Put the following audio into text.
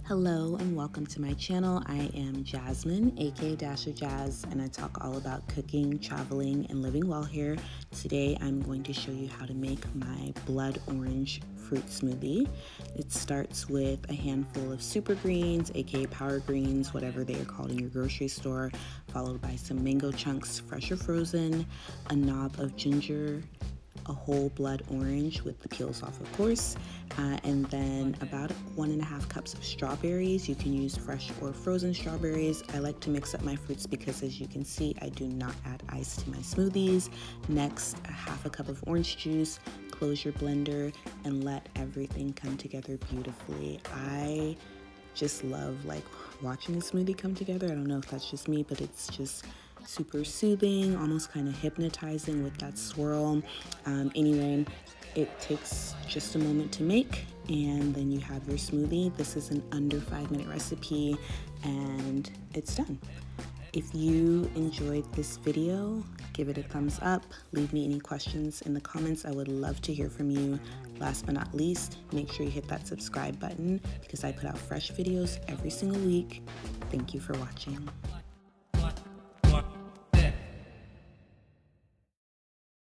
Hello and welcome to my channel. I am Jasmine, aka Dasher Jazz, and I talk all about cooking, traveling, and living well here. Today I'm going to show you how to make my blood orange fruit smoothie. It starts with a handful of super greens, aka power greens, whatever they are called in your grocery store, followed by some mango chunks, fresh or frozen, a knob of ginger, a whole blood orange with the peels off, of course, and then about 1.5 cups of strawberries. You can use fresh or frozen strawberries. I like to mix up my fruits because, as you can see, I do not add ice to my smoothies. Next, a half a cup of orange juice. Close your blender and let everything come together beautifully. I just love watching a smoothie come together. I don't know if that's just me, but it's just super soothing, almost kind of hypnotizing with that swirl. Anyway, it takes just a moment to make, and then you have your smoothie. This is an under 5-minute recipe, and it's done. If you enjoyed this video, give it a thumbs up. Leave me any questions in the comments. I would love to hear from you. Last but not least, make sure you hit that subscribe button because I put out fresh videos every single week. Thank you for watching.